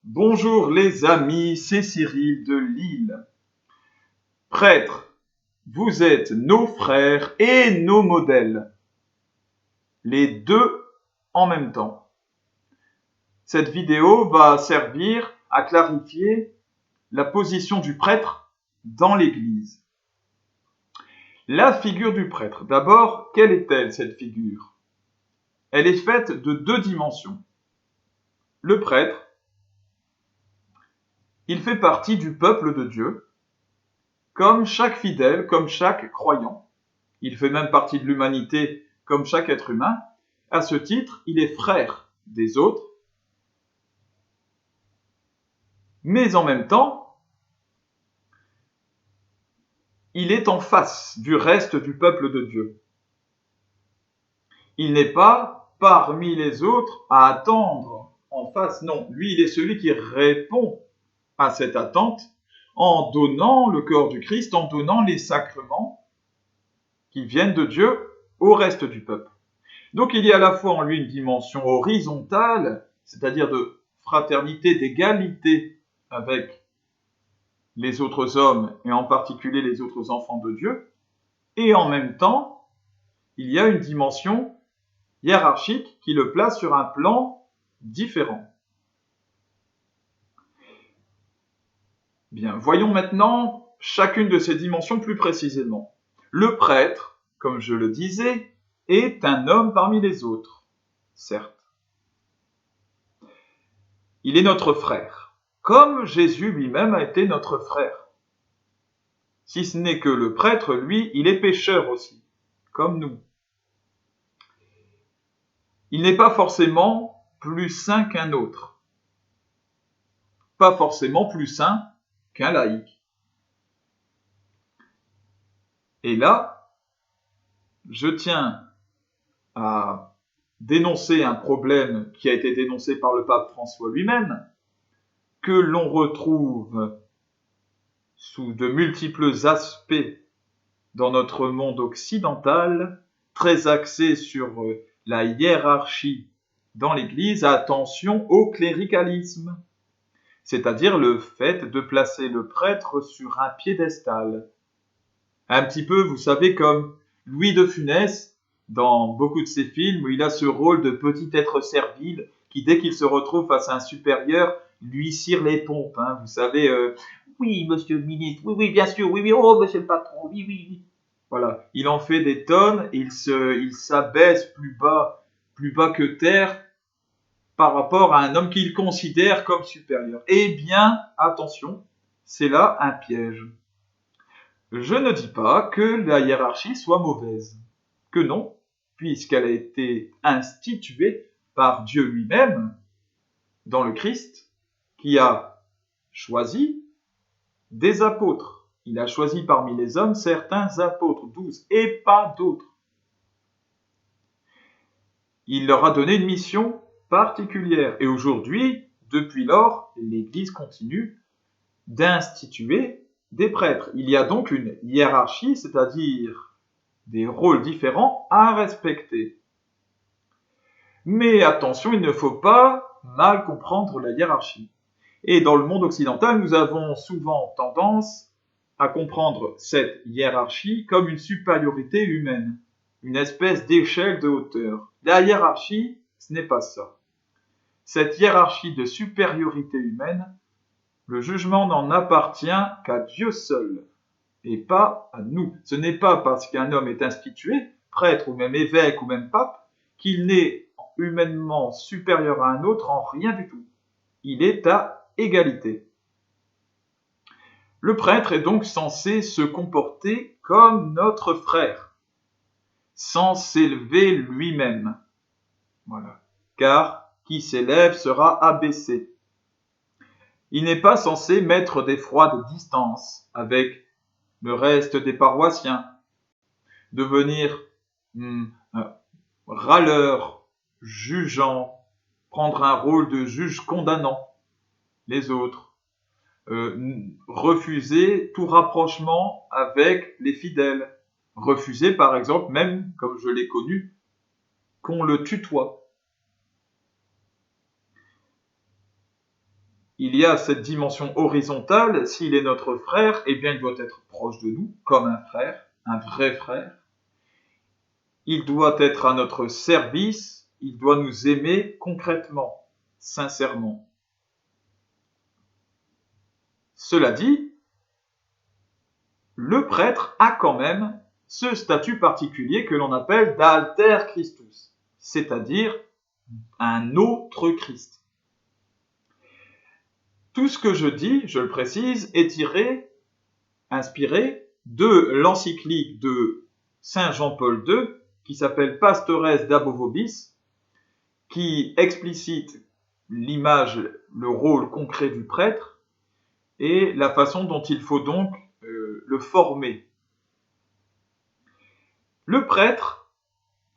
Bonjour les amis, c'est Cyril de Lille. Prêtres, vous êtes nos frères et nos modèles. Les deux en même temps. Cette vidéo va servir à clarifier la position du prêtre dans l'Église. La figure du prêtre. D'abord, quelle est-elle cette figure? Elle est faite de deux dimensions. Le prêtre, il fait partie du peuple de Dieu, comme chaque fidèle, comme chaque croyant. Il fait même partie de l'humanité comme chaque être humain. À ce titre, il est frère des autres. Mais en même temps, il est en face du reste du peuple de Dieu. Il n'est pas parmi les autres à attendre en face. Non, lui, il est celui qui répond à cette attente en donnant le corps du Christ, en donnant les sacrements qui viennent de Dieu au reste du peuple. Donc il y a à la fois en lui une dimension horizontale, c'est-à-dire de fraternité, d'égalité avec les autres hommes et en particulier les autres enfants de Dieu, et en même temps, il y a une dimension hiérarchique qui le place sur un plan différent. Bien, voyons maintenant chacune de ces dimensions plus précisément. Le prêtre, comme je le disais, est un homme parmi les autres, certes. Il est notre frère, comme Jésus lui-même a été notre frère. Si ce n'est que le prêtre, lui, il est pécheur aussi, comme nous. Il n'est pas forcément plus saint qu'un autre, pas forcément plus saint qu'un laïc. Et là, je tiens à dénoncer un problème qui a été dénoncé par le pape François lui-même, que l'on retrouve sous de multiples aspects dans notre monde occidental, très axé sur la hiérarchie dans l'Église. Attention au cléricalisme, c'est-à-dire le fait de placer le prêtre sur un piédestal. Un petit peu, vous savez, comme Louis de Funès, dans beaucoup de ses films, où il a ce rôle de petit être servile qui, dès qu'il se retrouve face à un supérieur, lui cire les pompes. Hein, vous savez, oui, monsieur le ministre, oui, bien sûr, oui, oh, monsieur le patron, oui. Voilà, il en fait des tonnes, il s'abaisse plus bas que terre par rapport à un homme qu'il considère comme supérieur. Eh bien, attention, c'est là un piège. Je ne dis pas que la hiérarchie soit mauvaise, que non, puisqu'elle a été instituée par Dieu lui-même dans le Christ, qui a choisi des apôtres. Il a choisi parmi les hommes certains apôtres, 12, et pas d'autres. Il leur a donné une mission particulière. Et aujourd'hui, depuis lors, l'Église continue d'instituer des prêtres. Il y a donc une hiérarchie, c'est-à-dire des rôles différents à respecter. Mais attention, il ne faut pas mal comprendre la hiérarchie. Et dans le monde occidental, nous avons souvent tendance à comprendre cette hiérarchie comme une supériorité humaine, une espèce d'échelle de hauteur. La hiérarchie, ce n'est pas ça. Cette hiérarchie de supériorité humaine, le jugement n'en appartient qu'à Dieu seul, et pas à nous. Ce n'est pas parce qu'un homme est institué, prêtre ou même évêque ou même pape, qu'il n'est humainement supérieur à un autre en rien du tout. Il est à égalité. Le prêtre est donc censé se comporter comme notre frère, sans s'élever lui-même. Voilà. Car qui s'élève sera abaissé. Il n'est pas censé mettre des froides distances avec le reste des paroissiens, devenir râleur, jugeant, prendre un rôle de juge condamnant les autres, refuser tout rapprochement avec les fidèles, refuser par exemple, même comme je l'ai connu, qu'on le tutoie. il y a cette dimension horizontale. S'il est notre frère, eh bien il doit être proche de nous, comme un frère, un vrai frère. Il doit être à notre service, il doit nous aimer concrètement, sincèrement. Cela dit, le prêtre a quand même ce statut particulier que l'on appelle d'alter Christus, c'est-à-dire un autre Christ. Tout ce que je dis, je le précise, est inspiré de l'encyclique de Saint Jean-Paul II, qui s'appelle Pastores Dabo Vobis, qui explicite l'image, le rôle concret du prêtre et la façon dont il faut donc le former. Le prêtre,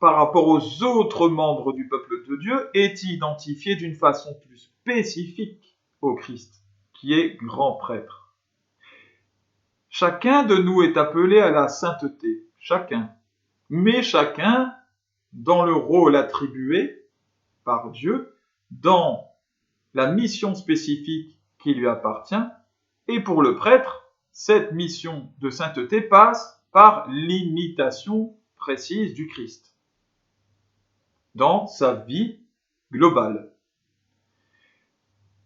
par rapport aux autres membres du peuple de Dieu, est identifié d'une façon plus spécifique au Christ, qui est grand prêtre. Chacun de nous est appelé à la sainteté, chacun, mais chacun dans le rôle attribué par Dieu, dans la mission spécifique qui lui appartient, et pour le prêtre, cette mission de sainteté passe par l'imitation précise du Christ dans sa vie globale.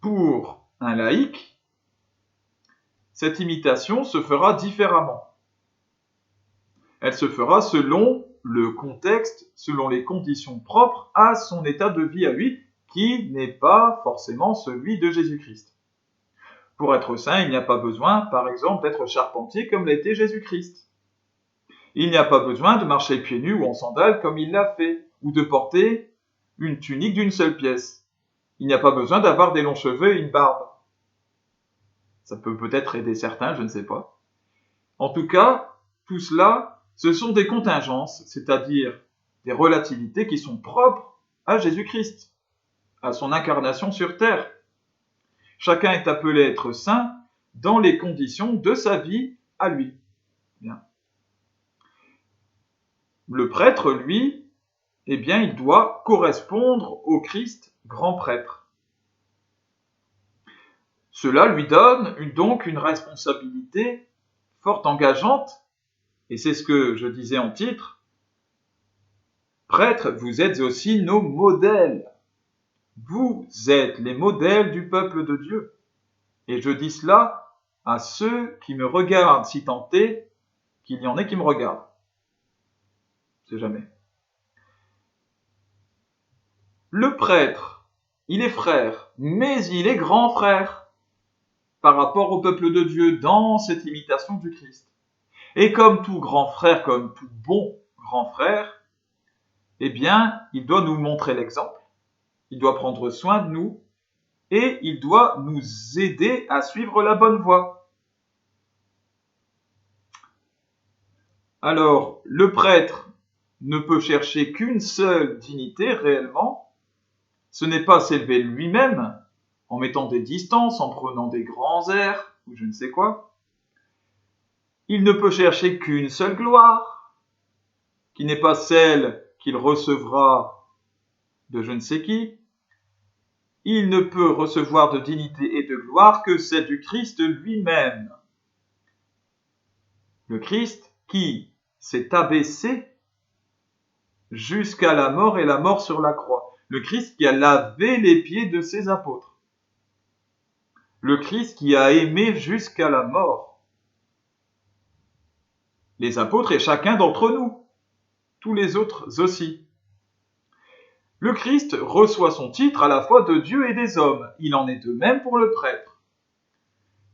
Pour un laïc, cette imitation se fera différemment. Elle se fera selon le contexte, selon les conditions propres à son état de vie à lui, qui n'est pas forcément celui de Jésus-Christ. Pour être saint, il n'y a pas besoin, par exemple, d'être charpentier comme l'était Jésus-Christ. Il n'y a pas besoin de marcher pieds nus ou en sandales comme il l'a fait, ou de porter une tunique d'une seule pièce. Il n'y a pas besoin d'avoir des longs cheveux et une barbe. Ça peut peut-être aider certains, je ne sais pas. En tout cas, tout cela, ce sont des contingences, c'est-à-dire des relativités qui sont propres à Jésus-Christ, à son incarnation sur terre. Chacun est appelé à être saint dans les conditions de sa vie à lui. Bien. Le prêtre, lui, eh bien, il doit correspondre au Christ grand prêtre. Cela lui donne donc une responsabilité fort engageante, et c'est ce que je disais en titre. Prêtres, vous êtes aussi nos modèles. Vous êtes les modèles du peuple de Dieu. Et je dis cela à ceux qui me regardent, si tant est qu'il y en ait qui me regardent. Je ne sais jamais. Le prêtre, il est frère, mais il est grand frère par rapport au peuple de Dieu dans cette imitation du Christ. Et comme tout grand frère, comme tout bon grand frère, eh bien, il doit nous montrer l'exemple, il doit prendre soin de nous, et il doit nous aider à suivre la bonne voie. Alors, le prêtre ne peut chercher qu'une seule dignité réellement, ce n'est pas s'élever lui-même, en mettant des distances, en prenant des grands airs, ou je ne sais quoi. Il ne peut chercher qu'une seule gloire, qui n'est pas celle qu'il recevra de je ne sais qui. Il ne peut recevoir de dignité et de gloire que celle du Christ lui-même. Le Christ qui s'est abaissé jusqu'à la mort et la mort sur la croix. Le Christ qui a lavé les pieds de ses apôtres. Le Christ qui a aimé jusqu'à la mort. Les apôtres et chacun d'entre nous. Tous les autres aussi. Le Christ reçoit son titre à la fois de Dieu et des hommes. Il en est de même pour le prêtre.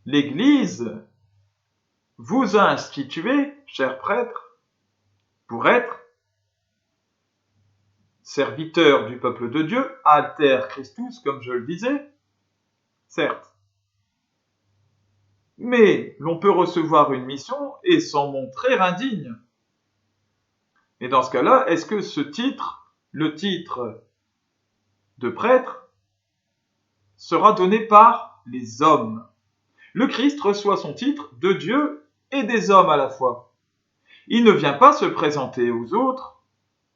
L'Église vous a institué, chers prêtres, pour être serviteur du peuple de Dieu, alter Christus, comme je le disais, certes. Mais l'on peut recevoir une mission et s'en montrer indigne. Et dans ce cas-là, est-ce que ce titre, le titre de prêtre, sera donné par les hommes? Le Christ reçoit son titre de Dieu et des hommes à la fois. Il ne vient pas se présenter aux autres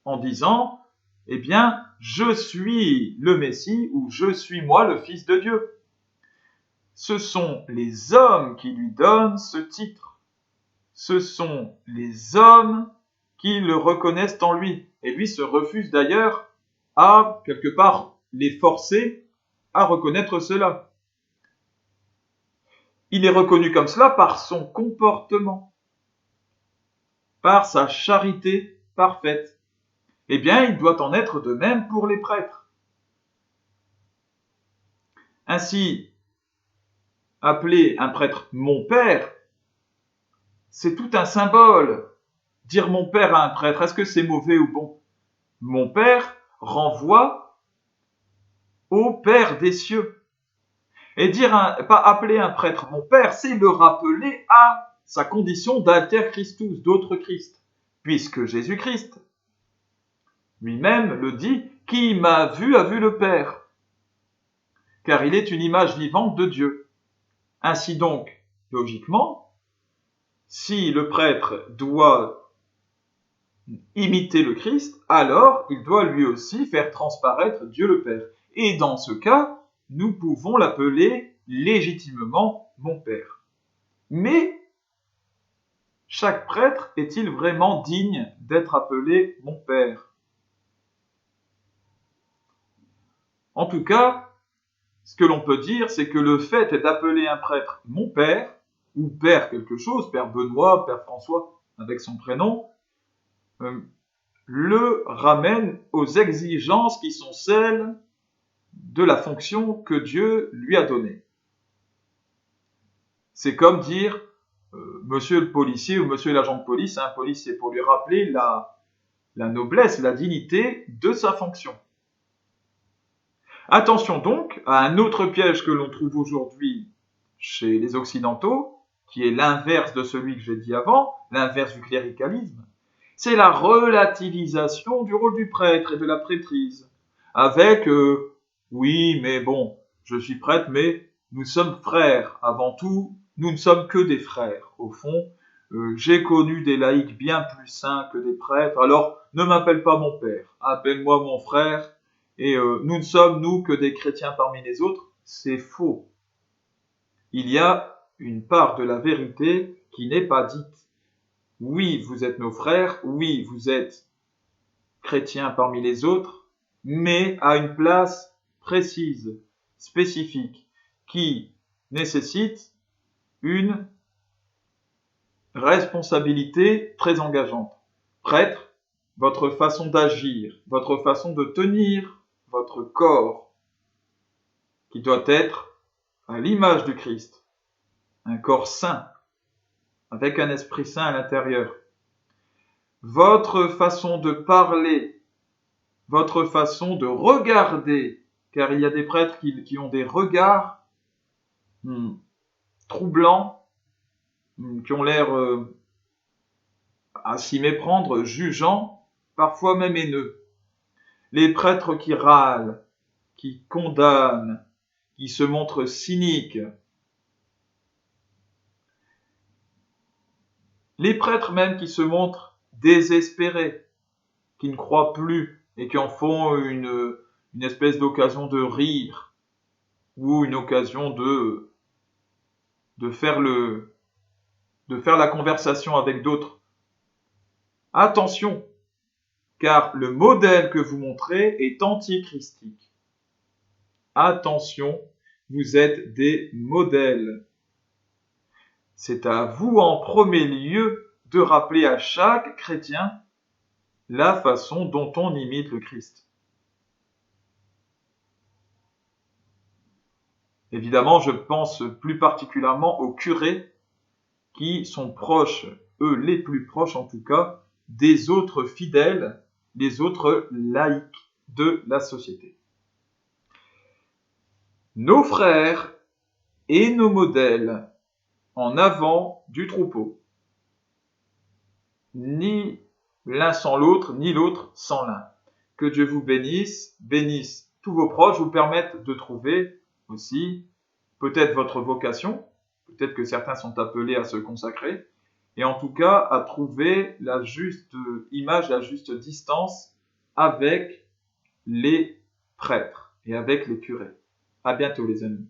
en disant « Eh bien, je suis le Messie » ou « Je suis moi le Fils de Dieu ». ce sont les hommes qui lui donnent ce titre. Ce sont les hommes qui le reconnaissent en lui. Et lui se refuse d'ailleurs à, quelque part, les forcer à reconnaître cela. Il est reconnu comme cela par son comportement, par sa charité parfaite. Eh bien, il doit en être de même pour les prêtres. Ainsi, appeler un prêtre mon père, c'est tout un symbole. Dire mon père à un prêtre, est-ce que c'est mauvais ou bon? Mon père renvoie au Père des cieux. Et pas appeler un prêtre mon père, c'est le rappeler à sa condition d'alter Christus, d'autre Christ. Puisque Jésus-Christ lui-même le dit, qui m'a vu a vu le Père. Car il est une image vivante de Dieu. Ainsi donc, logiquement, si le prêtre doit imiter le Christ, alors il doit lui aussi faire transparaître Dieu le Père. Et dans ce cas, nous pouvons l'appeler légitimement mon Père. Mais chaque prêtre est-il vraiment digne d'être appelé mon Père? En tout cas, ce que l'on peut dire, c'est que le fait d'appeler un prêtre mon père, ou père quelque chose, père Benoît, père François, avec son prénom, le ramène aux exigences qui sont celles de la fonction que Dieu lui a donnée. C'est comme dire monsieur le policier ou monsieur l'agent de police à un policier pour lui rappeler la noblesse, la dignité de sa fonction. Attention donc à un autre piège que l'on trouve aujourd'hui chez les Occidentaux, qui est l'inverse de celui que j'ai dit avant, l'inverse du cléricalisme. C'est la relativisation du rôle du prêtre et de la prêtrise. Avec oui, mais bon, je suis prêtre, mais nous sommes frères. Avant tout, nous ne sommes que des frères. Au fond, j'ai connu des laïcs bien plus saints que des prêtres, alors ne m'appelle pas mon père, appelle-moi mon frère. Et nous ne sommes, nous, que des chrétiens parmi les autres. C'est faux. Il y a une part de la vérité qui n'est pas dite. Oui, vous êtes nos frères, oui, vous êtes chrétiens parmi les autres, mais à une place précise, spécifique, qui nécessite une responsabilité très engageante. Prêtre, votre façon d'agir, votre façon de tenir votre corps, qui doit être à l'image du Christ, un corps saint, avec un esprit saint à l'intérieur. Votre façon de parler, votre façon de regarder, car il y a des prêtres qui ont des regards troublants, qui ont l'air à s'y méprendre, jugeants, parfois même haineux. Les prêtres qui râlent, qui condamnent, qui se montrent cyniques. Les prêtres même qui se montrent désespérés, qui ne croient plus et qui en font une espèce d'occasion de rire ou une occasion de faire la conversation avec d'autres. Attention, car le modèle que vous montrez est antichristique. Attention, vous êtes des modèles. C'est à vous en premier lieu de rappeler à chaque chrétien la façon dont on imite le Christ. Évidemment, je pense plus particulièrement aux curés qui sont proches, eux les plus proches en tout cas, des autres fidèles, des autres laïcs de la société. Nos frères et nos modèles en avant du troupeau. Ni l'un sans l'autre, ni l'autre sans l'un. Que Dieu vous bénisse, bénisse tous vos proches, vous permette de trouver aussi peut-être votre vocation, peut-être que certains sont appelés à se consacrer, et en tout cas à trouver la juste image, la juste distance avec les prêtres et avec les curés. À bientôt les amis.